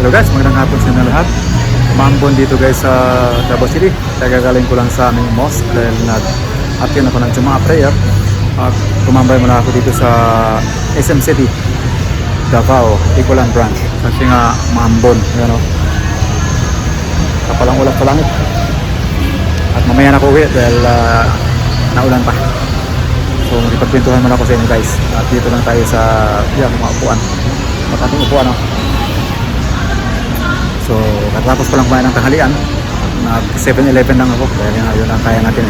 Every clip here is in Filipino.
Hello guys, magandang hapon sa inyo lahat. Umambon dito guys sa Davao City. Tagagaling ko lang sa aming mosque dahil nag-attend ako ng Jumaa prayer. At tumambay muna ako dito sa SM City, Davao, Ikulan branch. Kasi nga umambon, yan o. Kapalang ulat sa langit. At mamaya na ako uwi dahil naulan pa. So magpagpintuhan muna ako sa inyo guys. At dito lang tayo sa mga upuan. Matating upuan o. So, katapos ko lang kumain ng tanghalian. Nag 7-Eleven lang ako dahil yun ang kaya natin.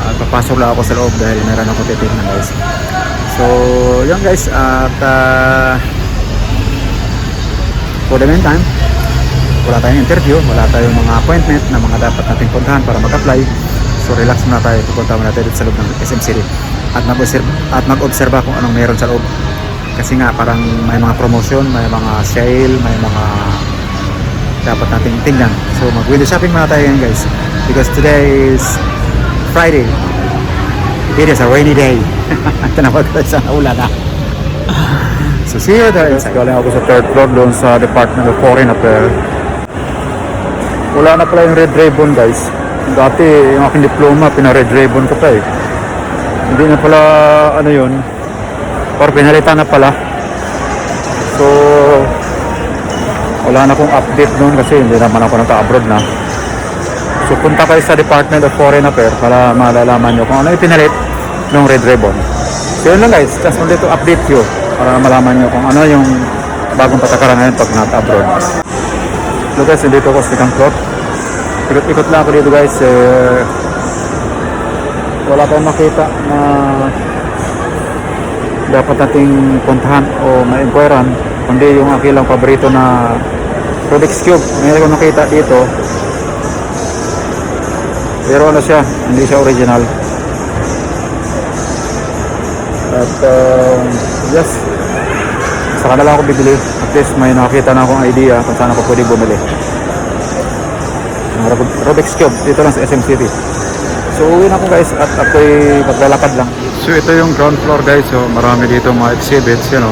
At papasok lang ako sa loob dahil meron ako titignan guys. So, yun guys. At for the meantime, wala tayong interview, wala tayong mga appointment na mga dapat natin puntahan para mag-apply. So, relax muna tayo. Pupunta muna tayo sa loob ng SM City. At mag-obserba kung anong meron sa loob. Kasi nga parang may mga promotion, may mga sale, may mga dapat nating tingnan. So mag-window shopping muna tayo ngayon guys. Because today is Friday. It is a rainy day. Tinawag ko sa ulan na. So see you there. Galing ako sa third floor doon sa Department of Foreign Affairs. Wala na pala yung red ribbon guys. Dati yung aking diploma, pina-red ribbon ko pa eh. Hindi na pala ano yun. Or pinalitan na pala. So wala na akong update noon kasi hindi naman ako naka-abroad na. So punta kayo sa Department of Foreign Affairs para malalaman nyo kung ano yung pinalit ng red ribbon. So yun lang guys, just wanted to update you para malaman nyo kung ano yung bagong patakaran ngayon pag naka-abroad. So guys, dito ako sa second floor. Ikot-ikot lang ako dito guys. Wala tayong makita na dapat nating puntahan o ma-inquiran, kundi yung aking lang paborito na Rubik's Cube. Mayroon ko nakita dito, pero ano siya, hindi siya original. At yes, saka na lang ako bibili. At least may nakita na akong idea kung saan ako pwede bumili ng Rubik's Cube dito lang sa SM City. So uwi na ako guys at ako'y maglalakad lang. So ito yung ground floor guys. So marami dito mga exhibits, you know.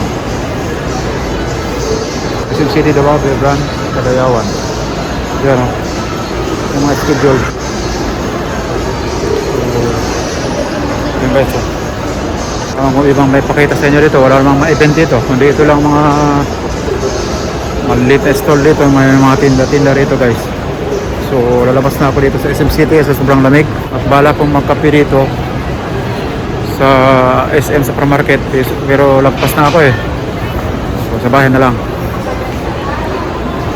SM City Davao, Brand, Cagayawan. Yan o. Yung mga schedule. So yun guys. Kung ibang may pakita sa inyo dito, wala namang ma-event dito. Kundi ito lang mga maliit na stall dito. May mga tinda-tinda rito guys. So lalabas na ako dito sa SM City sa sobrang lamig. At bala kong magkape dito sa SM Supermarket, pero lagpas na ako eh. So sa bahay na lang.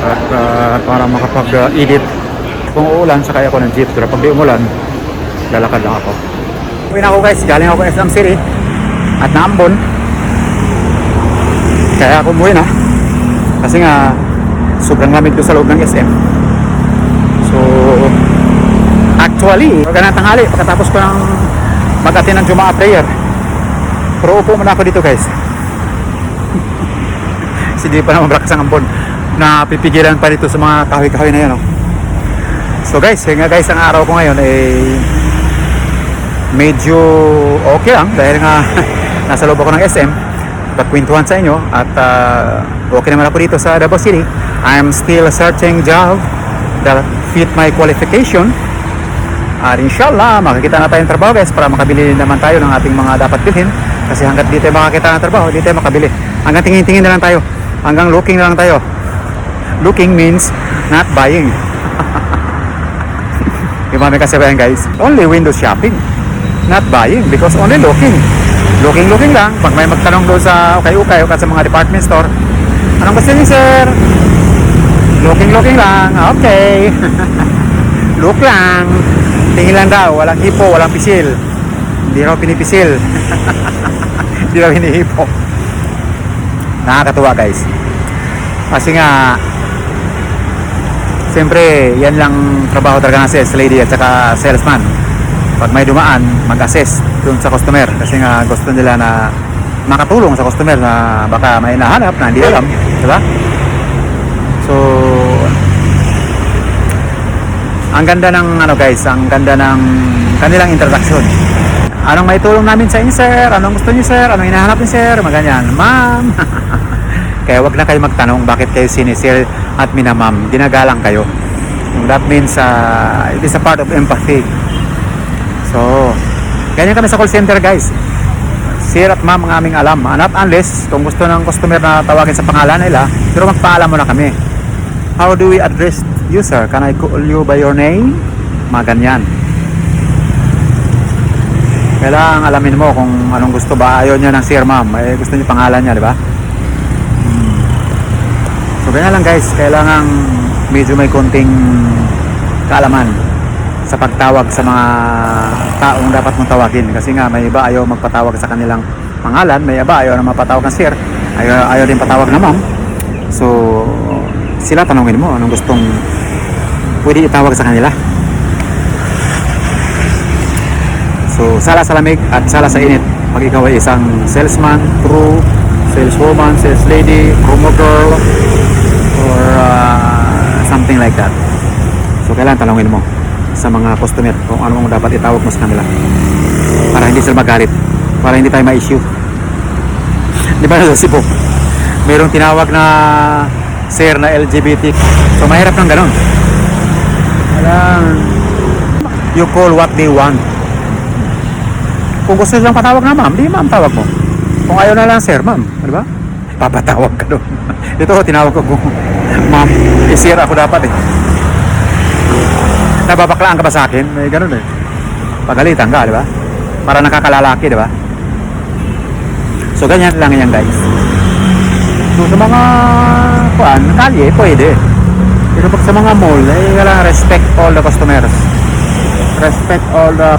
At para makapag-edit. Kung uulan, sakay ako ng jeep. Pero pag di umulan, lalakad lang ako. Uwi na ako guys, galing ako SM City at naambon. Kaya ako umuwi na kasi nga sobrang lamig doon sa loob ng SM. So actually, magandang tanghali pagkatapos ko ng mag-attend ng Jumaa prayer. Pero upo muna ako dito guys. Sige pa naman brakas ang ambon. Napipigilan pa dito sa mga kahoy-kahoy na yan. Oh. So guys, yun nga guys, ang araw ko ngayon ay medyo okay lang dahil nga nasa loob ako ng SM. Pagkwentuhan sa inyo at okay naman ako dito sa Davao City. I'm still searching job that fit my qualification. At inshallah, makikita na tayong trabaho guys para makabili naman tayo ng ating mga dapat bilhin. Kasi hanggat di tayo makakita ng trabaho, di tayo makabili. Hanggang tingin-tingin na lang tayo. Hanggang looking na lang tayo. Looking means not buying. Diba may kasabayan guys? Only window shopping. Not buying because only looking. Looking lang. Pag may magtanong doon sa ukay-ukay o sa mga department store, anong gusto niyo sir? Looking lang. Okay. Look lang. Tingin lang daw, walang hipo, walang pisil. Hindi raw pinipisil. Hindi raw hinihipo. Nakakatuwa guys. Kasi nga siyempre yan lang trabaho talaga ng sales lady at saka salesman. Pag may dumaan, mag-assess dun sa customer. Kasi nga gusto nila na makatulong sa customer na baka may nahanap na hindi alam, diba? So ang ganda ng ano guys, ang ganda ng kanilang introduction. Anong may tulong namin sa inyo sir? Anong gusto niyo sir? Anong hinahanap niyo sir? Maganyan. Ma'am. Kaya wag na kayo magtanong bakit kayo sinisir at minamam. Ginagalang kayo. That means it is a part of empathy. So, ganyan kami sa call center, guys. Sir at ma'am ang aming alam. Not unless kung gusto ng customer na tawagin sa pangalan nila, pero magpaalam mo na kami. How do we address you, sir? Can I call you by your name? Mga ganyan. Kailangan alamin mo kung anong gusto ba. Ayaw niya ng sir, ma'am. Gusto niya pangalan niya, di ba? So ganyan lang, guys. Kailangan medyo may konting kaalaman sa pagtawag sa mga taong dapat mong tawagin. Kasi nga may iba ayaw magpatawag sa kanilang pangalan, may iba ayaw na mapatawag ng sir, ayaw din patawag na ma'am. So sila tanongin mo anong gustong pwede itawag sa kanila. So sala sa lamig at sala sa init pag ikaw ay isang salesman, crew, saleswoman, sales lady, promo girl, or something like that. So kailangan tanongin mo sa mga customer kung ano ang dapat itawag mo sa kanila para hindi sila magalit, para hindi tayo ma-issue. Di ba sa Cebu mayroong tinawag na sir na LGBT, so mahirap ng ganun. You call what they want. Kung gusto silang patawag na ma'am, di ma'am tawag mo. Kung ayaw na lang sir, ma'am, di ba? Papatawag ka doon. Ito tinawag ko ma'am, sir ako dapat nababaklaan ka ba sa akin? May ganun pagalitan ka, di ba? Para nakakalalaki, di ba? So ganyan lang yan, guys. So sa mga kalye, pwede. Pero pag sa mga mall, kailangan respect all the customers, respect all the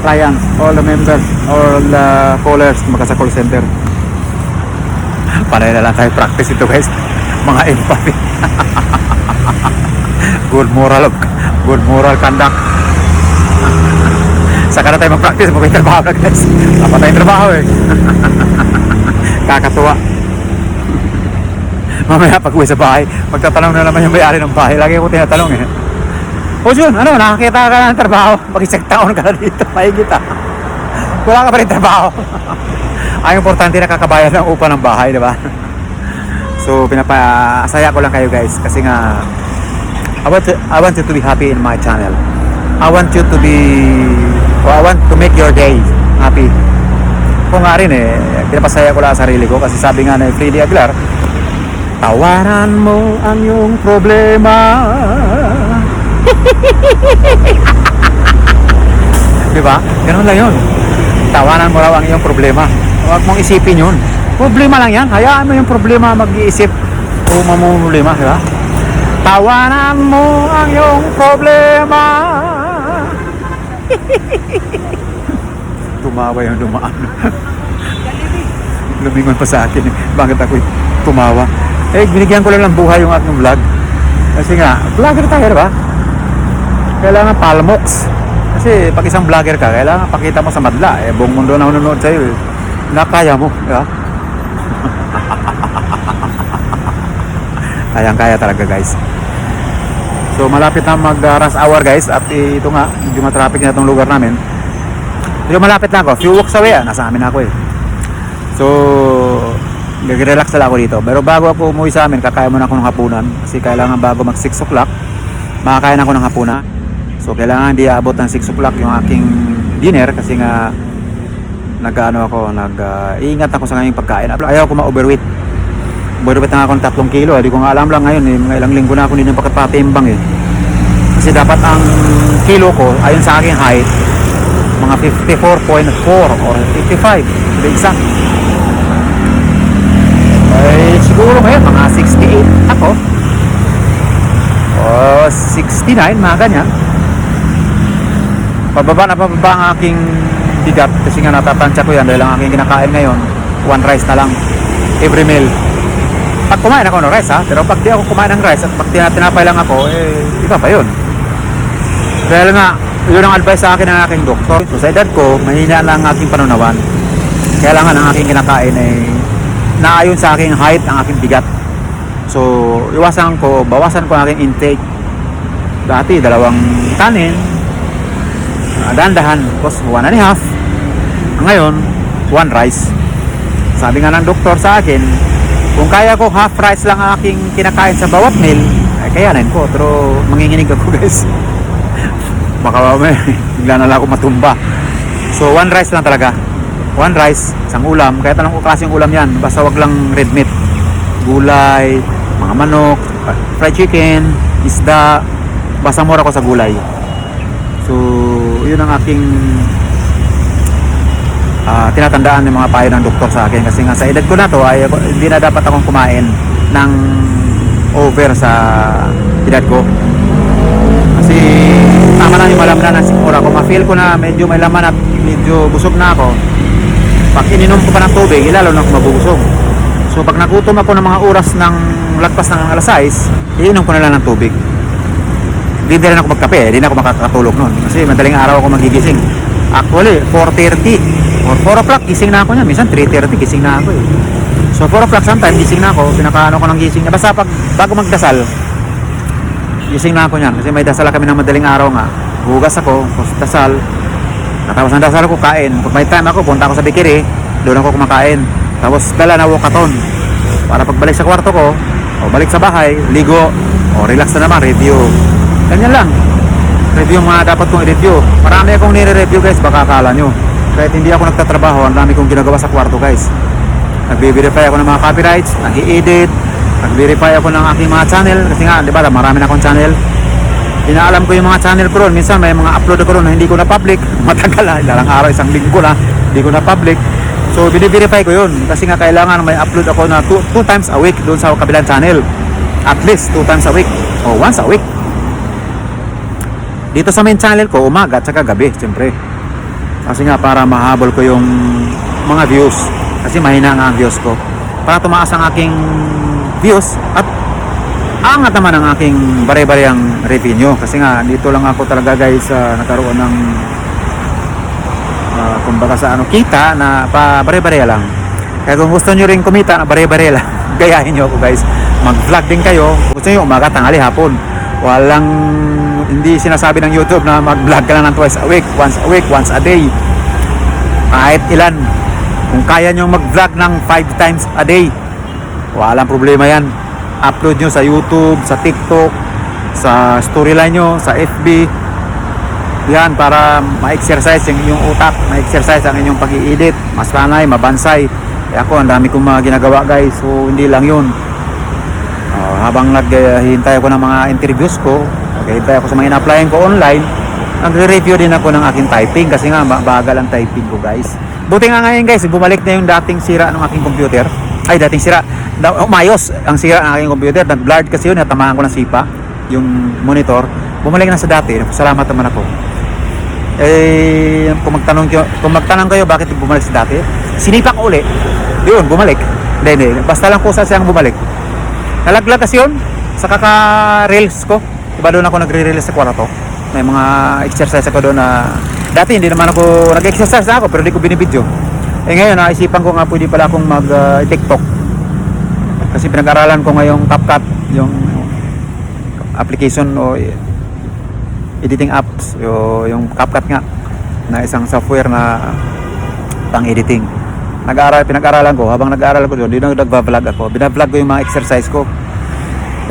clients, all the members, all the callers sa call center. Panay na lang tayo practice ito, guys. Mga empathy. Good moral conduct. Saka na tayo mag-practice, mag-trabaho na, guys. Dapat tayong trabaho Kakatuwa. Mamaya pag uwi sa bahay, magtatanong na naman yung may-ari ng bahay. Lagi ko tinatanong O Jun, nakakita ka na ng trabaho? Mag-isang taon ka na dito, mahigit wala ka pa rin trabaho. Ang importante na kakabayan ng upa ng bahay, di ba? So pinapasaya ko lang kayo, guys, kasi nga I want you to be happy in my channel. I want to make your day happy. Kung nga rin pinapasaya ko lang sarili ko kasi sabi nga na Freddy Aguilar, tawanan mo ang iyong problema. Diba? Ganun lang yun. Tawanan mo raw ang iyong problema. Huwag mong isipin yun. Problema lang yan. Hayaan mo yung problema mag-iisip o mamumulima, diba? Tawanan mo ang iyong problema. Tumawa yung dumaan. Lumingon pa sa akin. Bakit ako tumawa? Binigyan ko lang ng buhay yung aking vlog. Kasi nga, vlogger tayo, diba? Kailangan palmox. Kasi pag isang vlogger ka, kailangan pakita mo sa madla. Buong mundo na nanonood sa'yo. Nakaya mo, diba? Kaya talaga, guys. So malapit na mag rush hour, guys. At ito nga, medyo matraffic na itong lugar namin. Pero malapit na ako, few walks away nasa amin ako So nag-relax na ako dito. Pero bago ako umuwi sa amin, kakain muna ako ng hapunan. Kasi kailangan bago mag 6 o'clock makakain ako ng hapunan. So kailangan di abot ng 6 o'clock yung aking dinner. Kasi nga iingat ako sa ngayong pagkain. Ayaw ko ma-overweight. Overweight na ako ng 3 kilo. Hindi ko nga alam lang ngayon mga ilang linggo na ako hindi napakapatimbang Kasi dapat ang kilo ko ayon sa aking height mga 54.4 or 55 to be exact. Siguro ngayon mga 68 ako o 69, mga ganyan. Pababa ang aking bigat kasi nga natatansya ko yan dahil ang aking kinakain ngayon 1 rice na lang every meal. Pag kumain ako ng rice pero pag di ako kumain ng rice at pag tinapay lang ako, iba pa yun. Dahil nga, yun ang advice sa akin ng aking doktor. So sa edad ko, mahina lang ang aking panunawan. Kailangan ang aking kinakain naayon sa aking height, ang aking bigat. So bawasan ko ang aking intake. Dati 2 kanin, dahan-dahan, tapos 1.5. Ngayon 1 rice. Sabi nga ng doktor sa akin, Kung kaya ko half rice lang ang aking kinakain sa bawat meal, ay kayanin ko. Pero manginginig ako guys. Baka may bigla na lang ako matumba. So one rice lang talaga. One rice, isang ulam. Kahit anong klaseng ulam yan, basta wag lang red meat. Gulay, mga manok, fried chicken, isda. Basta mura ko sa gulay. So yun ang aking tinatandaan ng mga payo ng doktor sa akin. Kasi nga sa edad ko na to ay hindi na dapat akong kumain ng over sa edad ko. Kasi tama na yung malamnan ng sikmura ko. Ma-feel ko na medyo may laman at medyo busog na ako. Pag ininom ko pa ng tubig, lalo na ako mabubusog. So pag nagutom ako ng mga oras ng lagpas ng alas 6, iinom ko na lang ng tubig. Hindi rin ako magkape, hindi na ako makakatulog noon. Kasi madaling araw ako magigising. Actually, 4:30 or 4 o'clock gising na ako niya. Minsan 3:30 gising na ako eh. So 4 o'clock sometime gising na ako. Pinakaano ko ng gising na. Basta pag bago magdasal, gising na ako niyan. Kasi may dasal kami ng madaling araw nga. Hugas ako, dasal. Natapos ng dasal ko, kain. Pag may time ako, punta ako sa bakery. Doon ako kumakain. Tapos dala na walkathon. Para pagbalik sa kwarto ko, o balik sa bahay, ligo, o relax na naman, review. Ganyan lang. Review mga dapat kong i-review. Marami akong nire-review guys, baka akala nyo. Kahit hindi ako nagtatrabaho, ang dami kong ginagawa sa kwarto guys. Nagbe-verify ako ng mga copyrights, nag-i-edit, nag-verify ako ng aking mga channel. Kasi nga, di ba, marami na akong channel. Inaalam ko yung mga channel ko ron. Minsan may mga upload ko ron na hindi ko na public. Matagal na, ilang araw, isang linggo na, hindi ko na public. So, bine-verify ko yun. Kasi nga kailangan may upload ako na 2 times a week doon sa kabilang channel. At least 2 times a week. O once a week. Dito sa main channel ko, umaga at saka gabi, siyempre. Kasi nga para mahabol ko yung mga views. Kasi mahina nga ang views ko. Para tumaas ang aking views at angat naman ang aking bare-bareyang revenue. Kasi nga dito lang ako talaga guys nagkaroon ng kumbaga sa kita na pa bare-bareya lang. Kaya kung gusto nyo rin kumita na bare-bareya lang, gayahin nyo ako guys. Mag-vlog din kayo. Gusto nyo umaga, tanghali, hapon. Walang hindi sinasabi ng YouTube na mag-vlog ka lang ng twice a week, once a day. Kahit ilan. Kung kaya nyo mag-vlog ng 5 times a day, walang problema yan. Upload nyo sa YouTube, sa TikTok, sa storyline nyo, sa FB. Yan, para ma-exercise yung inyong utak, ma-exercise ang inyong pag-i-edit, mas panay, mabansay. Kaya ako, ang dami kong mga ginagawa guys. So, hindi lang yun. Habang naghihintay ako ng mga interviews ko, naghihintay ako sa mga ina-applyan ko online, nagre-review din ako ng aking typing kasi nga bagal ang typing ko guys. Buti nga ngayon guys, bumalik na yung dating sira ng aking computer. Ay, dating sira. Umayos ang sira ng aking computer. Nag-blurred kasi yun, natamaan ko ng sipa yung monitor. Bumalik na sa dati. Salamat naman ako. Kung magtanong kayo bakit bumalik sa dati, sinipa ko uli. Yun, bumalik. Hindi. Basta lang po sa siyang bumalik. Nalaglag kasi yun sa kaka-reels ko. Diba doon ako nagre-reels sa kwarto. May mga exercise ako doon na dati hindi naman ako nag-exercise na ako pero hindi ko binibidyo. Ngayon naisipan ko nga pwede pala akong mag-TikTok. Kasi pinag-aralan ko ngayong CapCut, yung application o editing apps, yung CapCut nga na isang software na pang-editing. Pinag-aralan ko, habang nag-aaral ko doon, doon nag-vlog ako. Bina-vlog ko yung mga exercise ko.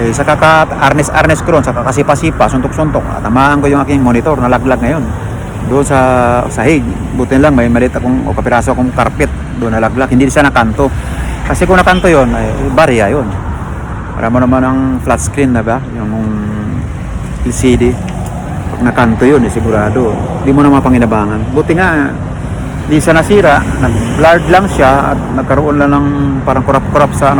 Sa kaka-arnes ko doon, sa kakasipa-sipa, suntok-suntok, tamaan ko yung aking monitor, nalaglag ngayon. Doon sa sahig, buti lang, may maliit akong, o kapiraso akong carpet, doon nalaglag. Hindi siya nakanto. Kasi kung nakanto yun, ay barya yun. Para mo naman ang flat screen na ba? Yung LCD. Pag nakanto yun, sigurado. Hindi mo na mapanginabangan. Buti nga, di siya nasira, nag-blurred lang siya at nagkaroon lang ng parang kurap-kurap sa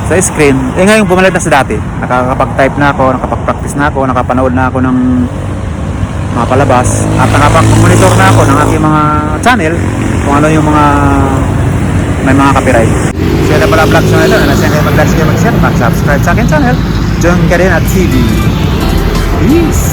sa screen. Ngayon bumalik na sa dati. Nakakapag-type na ako, nakapag-practice na ako, nakapanood na ako ng mga palabas at nakapag-monitor na ako ng aking mga channel kung ano yung mga may mga copyright. So yan na pala vlog sa ito. Nasa kayo mag-like, mag-share, mag-subscribe sa aking channel, John Cadena TV. Peace!